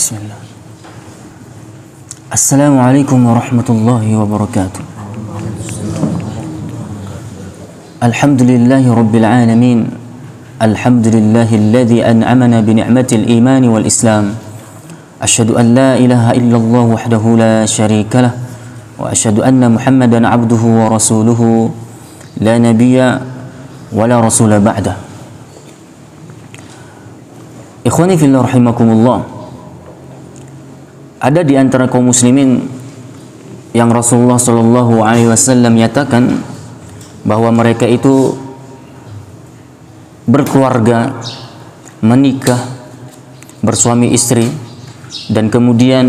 Bismillah. Assalamualaikum warahmatullahi wabarakatuh. Alhamdulillahi rabbil alamin. Alhamdulillahilladzi an'amana bi ni'matil iman wal islam. Asyhadu an la ilaha illallah wahdahu la syarika lah wa asyhadu anna Muhammadan abduhu wa rasuluhu la nabiyya wa la rasula ba'dah. Ikhwani fillah rahimakumullah. Ada di antara kaum muslimin yang Rasulullah Shallallahu Alaihi Wasallam nyatakan bahwa mereka itu berkeluarga, menikah, bersuami istri, dan kemudian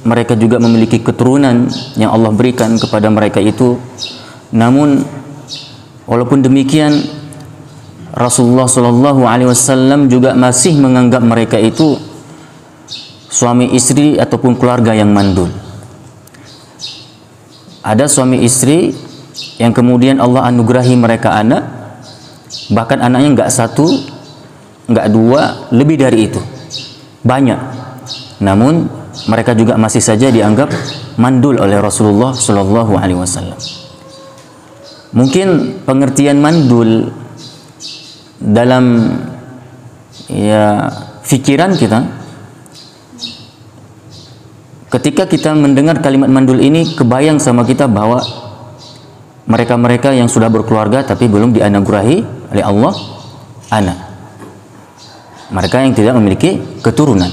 mereka juga memiliki keturunan yang Allah berikan kepada mereka itu. Namun walaupun demikian, Rasulullah Shallallahu Alaihi Wasallam juga masih menganggap mereka itu suami istri ataupun keluarga yang mandul. Ada suami istri yang kemudian Allah anugerahi mereka anak, bahkan anaknya nggak satu, nggak dua, lebih dari itu, banyak. Namun mereka juga masih saja dianggap mandul oleh Rasulullah Shallallahu Alaihi Wasallam. Mungkin pengertian mandul dalam pikiran kita, ketika kita mendengar kalimat mandul ini, kebayang sama kita bahwa mereka-mereka yang sudah berkeluarga tapi belum dianugerahi oleh Allah anak. Mereka yang tidak memiliki keturunan.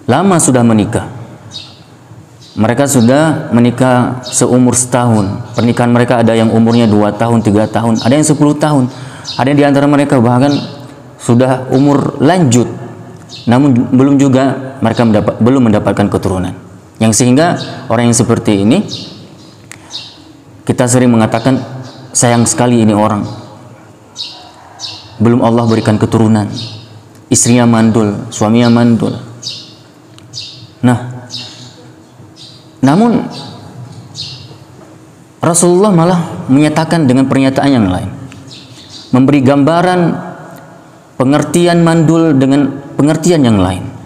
Lama sudah menikah. Mereka sudah menikah seumur setahun. Pernikahan mereka ada yang umurnya 2 tahun, 3 tahun, ada yang 10 tahun. Ada yang di antara mereka bahkan sudah umur lanjut, namun belum juga mereka belum mendapatkan keturunan. Yang sehingga orang yang seperti ini, kita sering mengatakan sayang sekali ini orang, belum Allah berikan keturunan, istrinya mandul, suaminya mandul. Nah, namun Rasulullah malah menyatakan dengan pernyataan yang lain, memberi gambaran pengertian mandul dengan pengertian yang lain.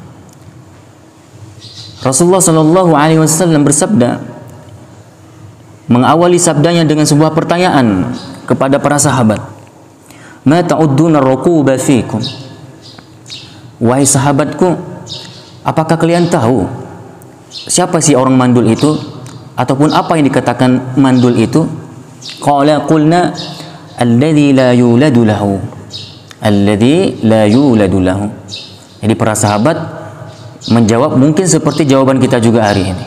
Rasulullah Shallallahu Alaihi Wasallam bersabda, mengawali sabdanya dengan sebuah pertanyaan kepada para sahabat, "Ma ta'udduna ar-rukuba fikum?" Wahai sahabatku, apakah kalian tahu siapa sih orang mandul itu, ataupun apa yang dikatakan mandul itu? Qala qulna alladzi la yuladu lahu. Alladzi la yuladu lahu. Jadi para sahabat menjawab mungkin seperti jawaban kita juga hari ini,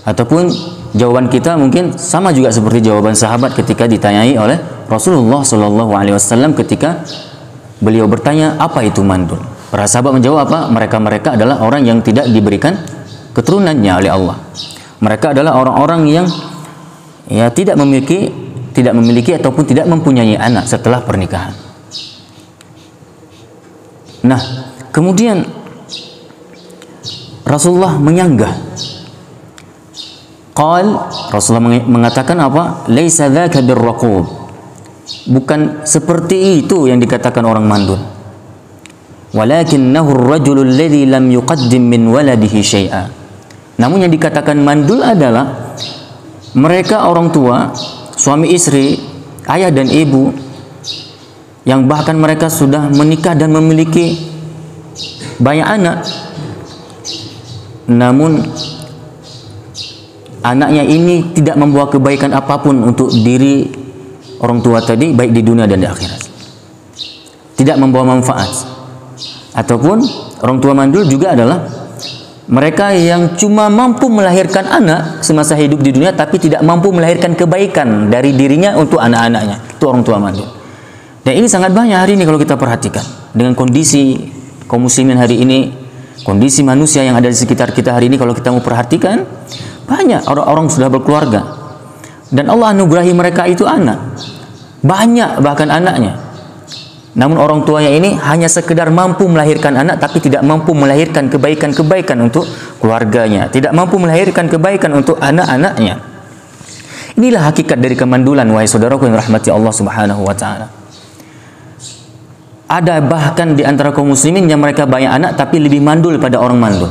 ataupun jawaban kita mungkin sama juga seperti jawaban sahabat ketika ditanyai oleh Rasulullah Shallallahu Alaihi Wasallam ketika beliau bertanya apa itu mandul. Para sahabat menjawab apa? Mereka adalah orang yang tidak diberikan keturunannya oleh Allah. Mereka adalah orang-orang yang tidak memiliki ataupun tidak mempunyai anak setelah pernikahan. Nah, kemudian Rasulullah menyanggah. Rasulullah mengatakan apa? Laisa dzaka birraqub. Bukan seperti itu yang dikatakan orang mandul. Walakinnahu ar-rajulu alladzi lam yuqaddim min waladihi syai'a. Namun yang dikatakan mandul adalah mereka orang tua, suami istri, ayah dan ibu, yang bahkan mereka sudah menikah dan memiliki banyak anak, namun anaknya ini tidak membawa kebaikan apapun untuk diri orang tua tadi, baik di dunia dan di akhirat. Tidak membawa manfaat. Ataupun orang tua mandul juga adalah mereka yang cuma mampu melahirkan anak semasa hidup di dunia, tapi tidak mampu melahirkan kebaikan dari dirinya untuk anak-anaknya. Itu orang tua mandul. Dan ini sangat banyak hari ini kalau kita perhatikan. Dengan kondisi kaum muslimin hari ini, kondisi manusia yang ada di sekitar kita hari ini, kalau kita mau perhatikan, banyak orang-orang sudah berkeluarga dan Allah anugerahi mereka itu anak, banyak bahkan anaknya. Namun orang tuanya ini hanya sekedar mampu melahirkan anak, tapi tidak mampu melahirkan kebaikan-kebaikan untuk keluarganya, tidak mampu melahirkan kebaikan untuk anak-anaknya. Inilah hakikat dari kemandulan, wahai saudaraku yang rahmati Allah Subhanahu wa taala. Ada bahkan di antara kaum muslimin yang mereka banyak anak tapi lebih mandul pada orang mandul.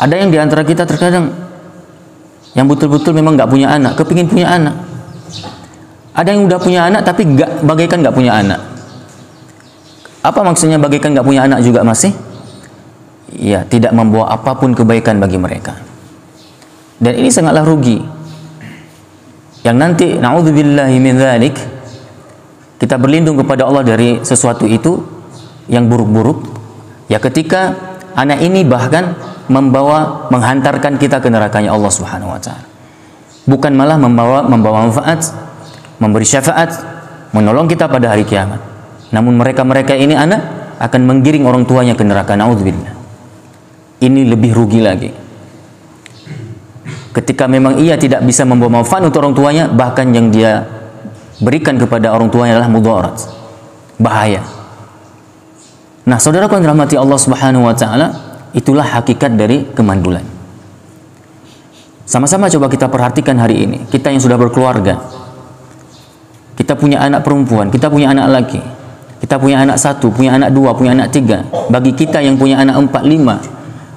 Ada yang di antara kita terkadang yang betul-betul memang nggak punya anak, kepingin punya anak. Ada yang udah punya anak tapi bagaikan nggak punya anak. Apa maksudnya bagaikan nggak punya anak juga masih? Ya, tidak membawa apapun kebaikan bagi mereka. Dan ini sangatlah rugi. Yang nanti na'udzubillahi min dzalik, kita berlindung kepada Allah dari sesuatu itu yang buruk-buruk. Ya, ketika anak ini bahkan menghantarkan kita ke nerakanya Allah Subhanahu wa taala. Bukan malah membawa manfaat, memberi syafaat, menolong kita pada hari kiamat. Namun mereka ini anak akan menggiring orang tuanya ke neraka. Na'udzubillah. Ini lebih rugi lagi. Ketika memang ia tidak bisa membawa manfaat untuk orang tuanya, bahkan yang dia berikan kepada orang tuanya adalah mudarat, bahaya. Nah, saudaraku yang dirahmati Allah Subhanahu wa taala, itulah hakikat dari kemandulan. Sama-sama coba kita perhatikan hari ini, kita yang sudah berkeluarga, kita punya anak perempuan, kita punya anak laki, kita punya anak 1, punya anak 2, punya anak 3. Bagi kita yang punya anak 4, 5,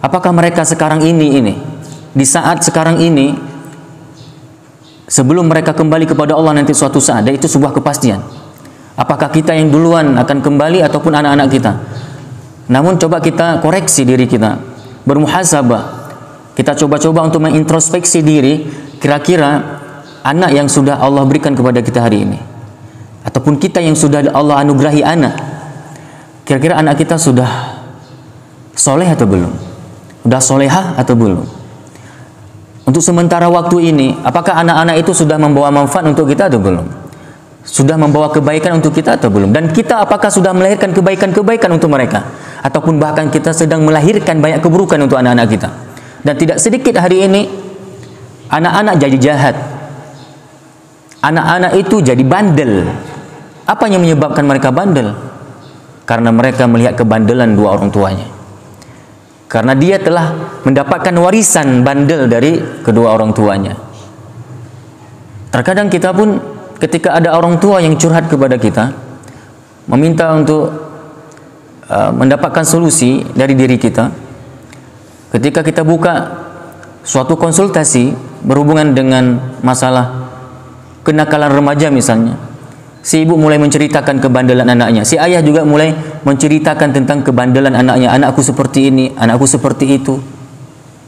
apakah mereka sekarang ini di saat sekarang ini, sebelum mereka kembali kepada Allah nanti suatu saat, dan itu sebuah kepastian, apakah kita yang duluan akan kembali ataupun anak-anak kita? Namun coba kita koreksi diri kita, bermuhasabah, kita coba-coba untuk mengintrospeksi diri, kira-kira anak yang sudah Allah berikan kepada kita hari ini, ataupun kita yang sudah Allah anugerahi anak, kira-kira anak kita sudah soleh atau belum? Sudah solehah atau belum? Untuk sementara waktu ini, apakah anak-anak itu sudah membawa manfaat untuk kita atau belum? Sudah membawa kebaikan untuk kita atau belum? Dan kita apakah sudah melahirkan kebaikan-kebaikan untuk mereka? Ataupun bahkan kita sedang melahirkan banyak keburukan untuk anak-anak kita? Dan tidak sedikit hari ini, anak-anak jadi jahat. Anak-anak itu jadi bandel. Apa yang menyebabkan mereka bandel? Karena mereka melihat kebandelan dua orang tuanya. Karena dia telah mendapatkan warisan bandel dari kedua orang tuanya. Terkadang kita pun ketika ada orang tua yang curhat kepada kita, meminta untuk mendapatkan solusi dari diri kita, ketika kita buka suatu konsultasi berhubungan dengan masalah kenakalan remaja misalnya, si ibu mulai menceritakan kebandelan anaknya, si ayah juga mulai menceritakan tentang kebandelan anaknya. Anakku seperti ini, anakku seperti itu.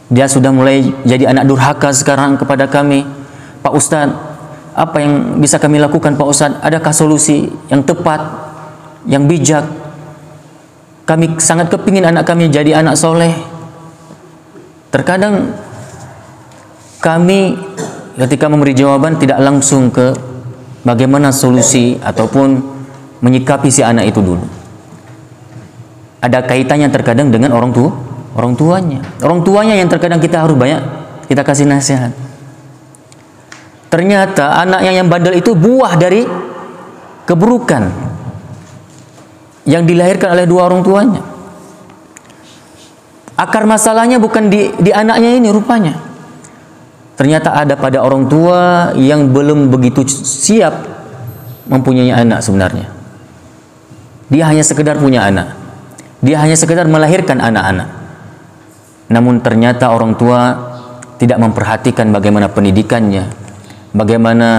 Dia sudah mulai jadi anak durhaka sekarang kepada kami. Pak Ustadz, apa yang bisa kami lakukan Pak Ustadz? Adakah solusi yang tepat, yang bijak? Kami sangat kepingin anak kami jadi anak soleh. Terkadang kami ketika memberi jawaban tidak langsung ke bagaimana solusi ataupun menyikapi si anak itu dulu. Ada kaitannya terkadang dengan orang tuanya. Orang tuanya yang terkadang kita harus banyak kita kasih nasihat. Ternyata anaknya yang bandel itu buah dari keburukan yang dilahirkan oleh dua orang tuanya. Akar masalahnya bukan di anaknya ini rupanya. Ternyata ada pada orang tua yang belum begitu siap mempunyai anak sebenarnya. Dia hanya sekedar punya anak. Dia hanya sekedar melahirkan anak-anak. Namun ternyata orang tua tidak memperhatikan bagaimana pendidikannya, bagaimana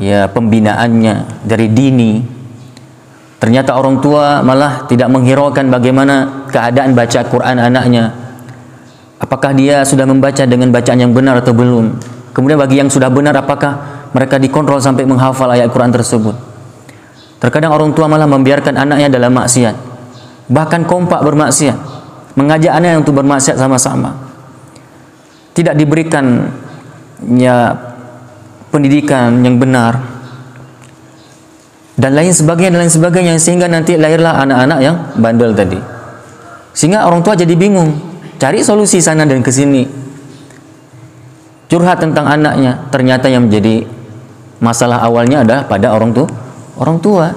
ya pembinaannya dari dini. Ternyata orang tua malah tidak menghiraukan bagaimana keadaan baca Quran anaknya. Apakah dia sudah membaca dengan bacaan yang benar atau belum? Kemudian bagi yang sudah benar, apakah mereka dikontrol sampai menghafal ayat Quran tersebut? Terkadang orang tua malah membiarkan anaknya dalam maksiat, bahkan kompak bermaksiat, mengajak anaknya untuk bermaksiat sama-sama. Tidak diberikan ya pendidikan yang benar dan lain sebagainya, sehingga nanti lahirlah anak-anak yang bandel tadi. Sehingga orang tua jadi bingung, cari solusi sana dan ke sini, curhat tentang anaknya. Ternyata yang menjadi masalah awalnya adalah pada orang tua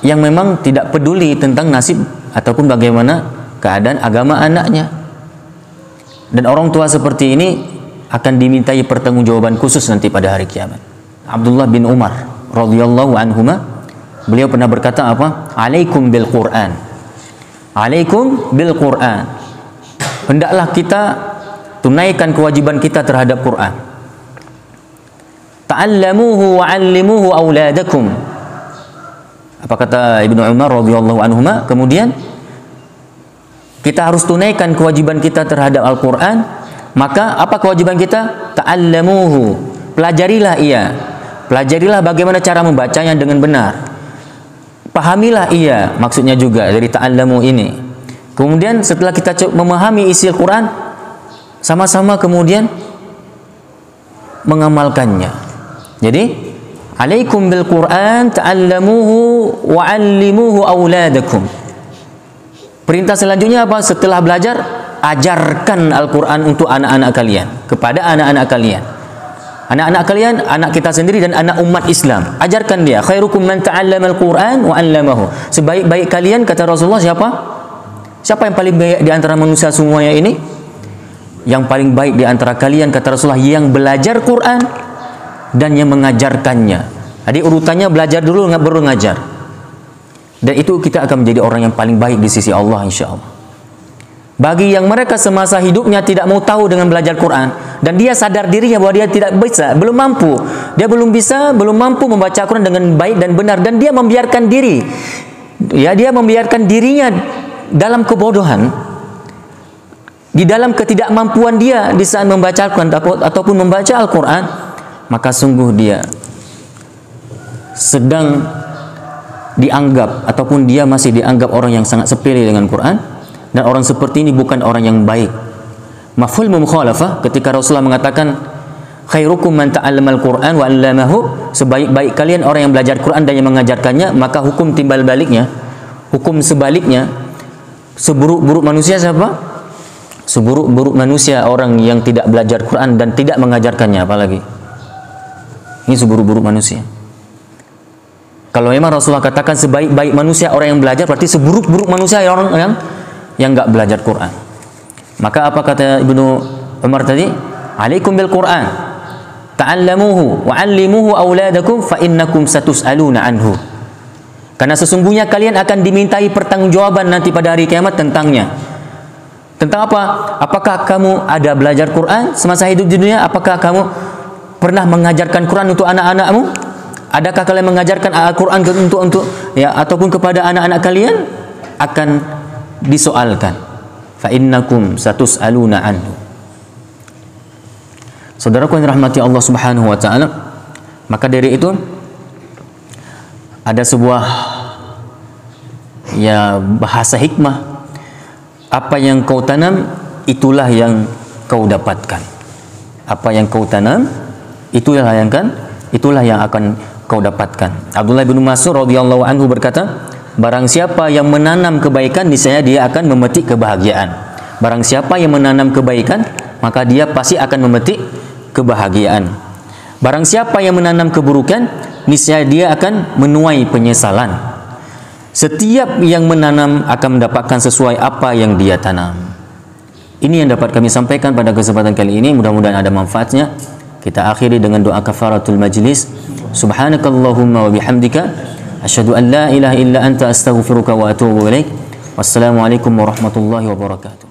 yang memang tidak peduli tentang nasib ataupun bagaimana keadaan agama anaknya. Dan orang tua seperti ini akan dimintai pertanggungjawaban khusus nanti pada hari kiamat. Abdullah bin Umar radhiyallahu anhuma, beliau pernah berkata apa? Alaikum bil Quran. Alaikum bil Quran. Hendaklah kita tunaikan kewajiban kita terhadap Quran. Ta'allamuhu wa 'allimuhu auladakum. Apa kata Ibnu Umar radhiyallahu anhuma? Kemudian kita harus tunaikan kewajiban kita terhadap Al-Quran. Maka apa kewajiban kita? Ta'allamuhu, pelajarilah ia. Pelajarilah bagaimana cara membacanya dengan benar. Pahamilah ia, maksudnya juga dari ta'allamu ini. Kemudian setelah kita memahami isi Al-Quran, sama-sama kemudian mengamalkannya. Jadi, alaikum bil Quran ta'allamuhu wa 'allimuhu auladakum. Perintah selanjutnya apa? Setelah belajar, ajarkan Al-Quran untuk anak-anak kalian, kepada anak-anak kalian. Anak-anak kalian, anak kita sendiri dan anak umat Islam. Ajarkan dia. Khairukum man ta'allama al-Quran wa 'allamahu. Sebaik-baik kalian, kata Rasulullah, siapa? Siapa yang paling baik di antara manusia semuanya ini? Yang paling baik di antara kalian, kata Rasulullah, yang belajar Quran dan yang mengajarkannya. Jadi urutannya belajar dulu, baru ngajar. Dan itu kita akan menjadi orang yang paling baik di sisi Allah, insya Allah. Bagi yang mereka semasa hidupnya tidak mau tahu dengan belajar Quran, dan dia sadar dirinya bahwa dia tidak bisa, belum mampu, dia belum mampu membaca Quran dengan baik dan benar, dan dia membiarkan diri, dia membiarkan dirinya dalam kebodohan, di dalam ketidakmampuan dia di saat membaca Al-Quran ataupun membaca Al-Quran, maka sungguh dia sedang dianggap ataupun dia masih dianggap orang yang sangat sepele dengan Quran, dan orang seperti ini bukan orang yang baik. Mafhul mukhalafah, ketika Rasulullah mengatakan khairukum man ta'allama al-Quran wa 'allamahu, sebaik-baik kalian orang yang belajar Quran dan yang mengajarkannya, maka hukum timbal baliknya, hukum sebaliknya, seburuk-buruk manusia siapa? Seburuk-buruk manusia orang yang tidak belajar Quran dan tidak mengajarkannya, apalagi ini seburuk-buruk manusia. Kalau memang Rasulullah katakan sebaik-baik manusia orang yang belajar, berarti seburuk-buruk manusia orang yang nggak belajar Quran. Maka apa kata Ibnu Umar tadi? Alaikum bil Quran, ta'allamuhu wa 'allimuhu auladakum fa innakum satus'aluna anhu. Karena sesungguhnya kalian akan dimintai pertanggungjawaban nanti pada hari kiamat tentangnya. Tentang apa? Apakah kamu ada belajar Quran semasa hidup di dunia? Apakah kamu pernah mengajarkan Quran untuk anak-anakmu? Adakah kalian mengajarkan Al-Quran untuk ya ataupun kepada anak-anak kalian? Akan disoalkan. Fa innakum satus'aluna anhu. Saudaraku yang dirahmati Allah Subhanahu wa taala, maka dari itu ada sebuah ya bahasa hikmah, apa yang kau tanam itulah yang kau dapatkan. Apa yang kau tanam itulah yang akan kau dapatkan. Abdullah bin Mas'ud radhiyallahu anhu berkata, barang siapa yang menanam kebaikan, niscaya dia akan memetik kebahagiaan. Barang siapa yang menanam kebaikan, maka dia pasti akan memetik kebahagiaan. Barang siapa yang menanam keburukan, niscaya dia akan menuai penyesalan. Setiap yang menanam akan mendapatkan sesuai apa yang dia tanam. Ini yang dapat kami sampaikan pada kesempatan kali ini. Mudah-mudahan ada manfaatnya. Kita akhiri dengan doa kafaratul majlis. Subhanakallahumma wa bihamdika asyhadu an la ilaha illa anta astaghfiruka wa atubu ilaik. Wassalamualaikum warahmatullahi wabarakatuh.